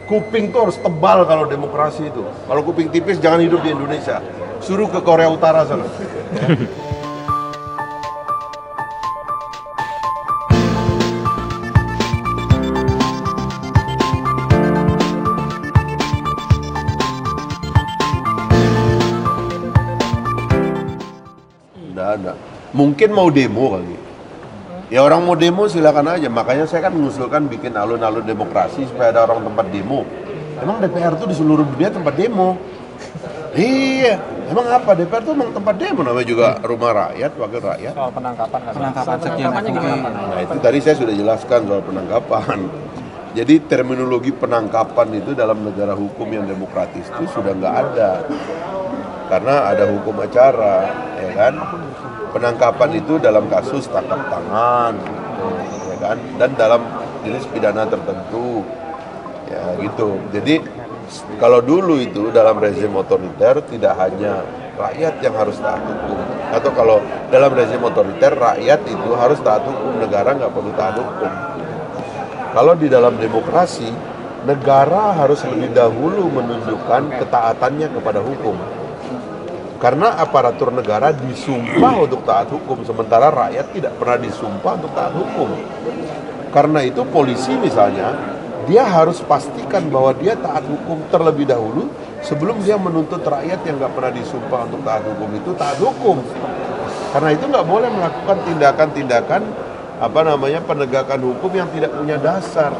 Kuping tuh harus tebal kalau demokrasi itu. Kalau kuping tipis jangan hidup di Indonesia. Suruh ke Korea Utara sana. Ya. Nggak ada. Mungkin mau demo kali. Ya orang mau demo silakan aja. Makanya saya kan mengusulkan bikin alun-alun demokrasi supaya ada orang tempat demo. Emang DPR tuh di seluruh dunia tempat demo. Iya, emang apa DPR tuh emang tempat demo, namanya juga rumah rakyat, wakil rakyat. Soal penangkapan sekian gimana? Nah itu tadi saya sudah jelaskan soal penangkapan. Jadi terminologi penangkapan itu dalam negara hukum yang demokratis itu sudah nggak ada. Karena ada hukum acara, ya kan? Penangkapan itu dalam kasus tangkap tangan, ya kan? Dan dalam jenis pidana tertentu, ya gitu. Jadi kalau dulu itu dalam rezim otoriter tidak hanya rakyat yang harus taat hukum, atau kalau dalam rezim otoriter rakyat itu harus taat hukum, negara nggak perlu taat hukum. Kalau di dalam demokrasi, negara harus lebih dahulu menunjukkan ketaatannya kepada hukum. Karena aparatur negara disumpah untuk taat hukum, sementara rakyat tidak pernah disumpah untuk taat hukum. Karena itu polisi misalnya, dia harus pastikan bahwa dia taat hukum terlebih dahulu sebelum dia menuntut rakyat yang nggak pernah disumpah untuk taat hukum itu taat hukum. Karena itu nggak boleh melakukan tindakan-tindakan penegakan hukum yang tidak punya dasar,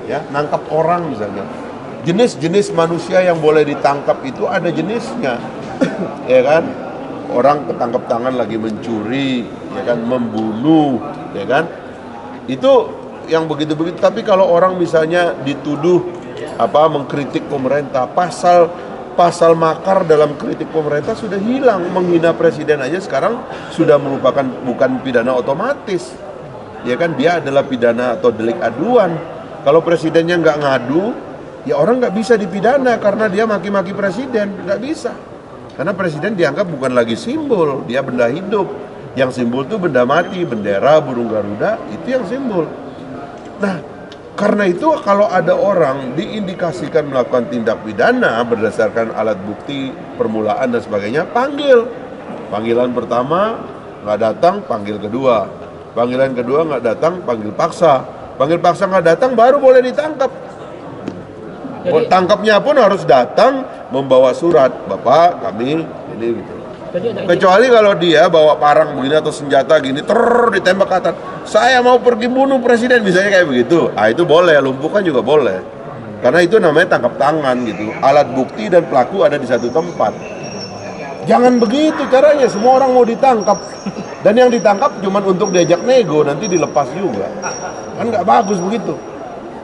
ya, nangkap orang misalnya. Jenis-jenis manusia yang boleh ditangkap itu ada jenisnya. Ya kan, orang ketangkep tangan lagi mencuri, ya kan, membunuh, ya kan, itu yang begitu-begitu. Tapi kalau orang misalnya dituduh mengkritik pemerintah, pasal makar dalam kritik pemerintah sudah hilang. Menghina presiden aja sekarang sudah merupakan bukan pidana otomatis, ya kan, dia adalah pidana atau delik aduan. Kalau presidennya nggak ngadu, ya orang nggak bisa dipidana karena dia maki-maki presiden, nggak bisa. Karena presiden dianggap bukan lagi simbol, dia benda hidup. Yang simbol itu benda mati, bendera, burung Garuda, itu yang simbol. Nah, karena itu kalau ada orang diindikasikan melakukan tindak pidana berdasarkan alat bukti, permulaan dan sebagainya, panggil. Panggilan pertama nggak datang, panggil kedua. Panggilan kedua nggak datang, panggil paksa. Panggil paksa nggak datang, baru boleh ditangkap. Jadi, tangkapnya pun harus datang membawa surat, Bapak kami ini gitu. Kecuali kalau dia bawa parang begini atau senjata gini, ditembak ke atas, saya mau pergi bunuh presiden, misalnya kayak begitu. Itu boleh, lumpuhkan juga boleh. Karena itu namanya tangkap tangan gitu. Alat bukti dan pelaku ada di satu tempat. Jangan begitu caranya, semua orang mau ditangkap. Dan yang ditangkap cuma untuk diajak nego, nanti dilepas juga. Kan nggak bagus begitu.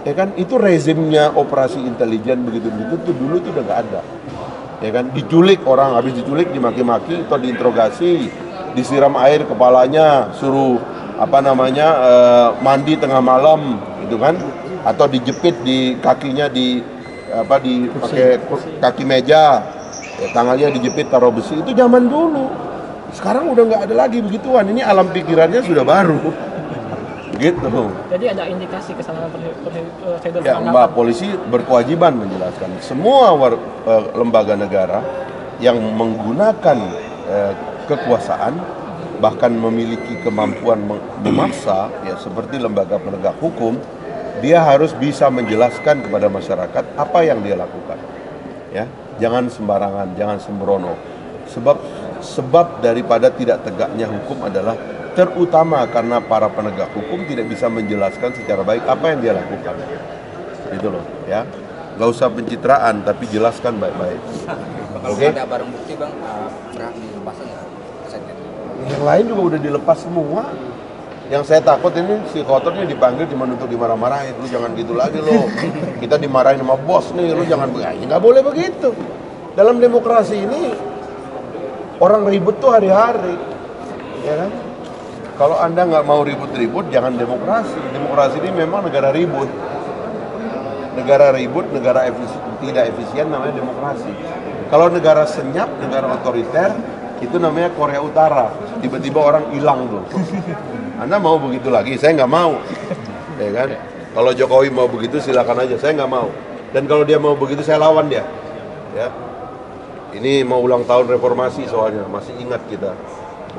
Ya kan, itu rezimnya operasi intelijen begitu-begitu tuh dulu tuh udah nggak ada. Ya kan, diculik orang, habis diculik dimaki-maki atau diinterogasi, disiram air kepalanya, suruh mandi tengah malam gitu kan, atau dijepit di kakinya pakai kaki meja, ya, tangannya dijepit taruh besi. Itu zaman dulu. Sekarang udah nggak ada lagi begituan. Ini alam pikirannya sudah baru. Gitu. Jadi ada indikasi kesalahan prosedur ya, Mbak, polisi berkewajiban menjelaskan semua lembaga negara yang menggunakan kekuasaan bahkan memiliki kemampuan memaksa, ya seperti lembaga penegak hukum, dia harus bisa menjelaskan kepada masyarakat apa yang dia lakukan. Ya, jangan sembarangan, jangan sembrono. Sebab daripada tidak tegaknya hukum adalah terutama karena para penegak hukum tidak bisa menjelaskan secara baik apa yang dia lakukan. Gitu loh, ya. Nggak usah pencitraan, tapi jelaskan baik-baik. Kalau ada barang bukti, Bang, berhak dilepas nggak? Yang lain juga udah dilepas semua. Yang saya takut ini si kotornya dipanggil cuma untuk dimarah-marahin. Lu jangan gitu lagi lo. Kita dimarahin sama bos nih, lu jangan begitu. Nggak boleh begitu. Dalam demokrasi ini orang ribut tuh hari-hari, ya kan? Kalau Anda nggak mau ribut-ribut, jangan demokrasi. Demokrasi ini memang negara ribut. Negara ribut, negara tidak efisien namanya demokrasi. Kalau negara senyap, negara otoriter, itu namanya Korea Utara. Tiba-tiba orang hilang tuh. Anda mau begitu lagi? Saya nggak mau. Ya kan? Kalau Jokowi mau begitu silakan aja, saya nggak mau. Dan kalau dia mau begitu saya lawan dia. Ya. Ini mau ulang tahun reformasi soalnya, masih ingat kita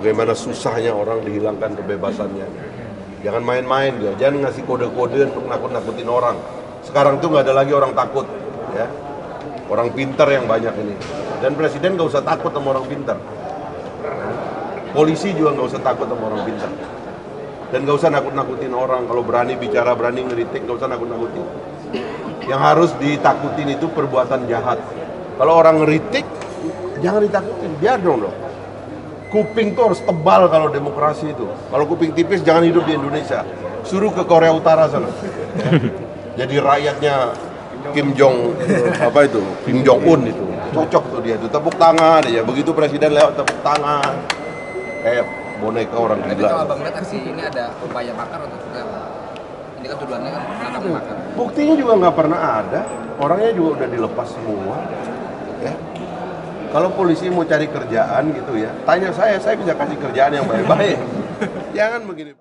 bagaimana susahnya orang dihilangkan kebebasannya. Jangan main-main dia, jangan ngasih kode-kode untuk nakut-nakutin orang. Sekarang tuh nggak ada lagi orang takut, ya. Orang pintar yang banyak ini. Dan presiden nggak usah takut sama orang pintar. Polisi juga nggak usah takut sama orang pintar. Dan nggak usah nakut-nakutin orang. Kalau berani bicara, berani ngeritik, nggak usah nakut-nakutin. Yang harus ditakutin itu perbuatan jahat. Kalau orang ngeritik, jangan ditakutin, biar dong. Kuping tuh harus tebal kalau demokrasi itu. Kalau kuping tipis, jangan hidup di Indonesia. Suruh ke Korea Utara sana. Jadi rakyatnya Kim Jong Un itu cocok tuh dia itu tepuk tangan ya, begitu presiden lewat tepuk tangan kayak boneka orang Tapi gila. kalau Abang lihat aksi ini ada upaya makar atau tidak? Ini kan tuduhannya kan menangkap makar. Buktinya juga nggak pernah ada, orangnya juga udah dilepas semua. Ya. Kalau polisi mau cari kerjaan gitu ya, tanya saya bisa kasih kerjaan yang baik-baik. Jangan begini.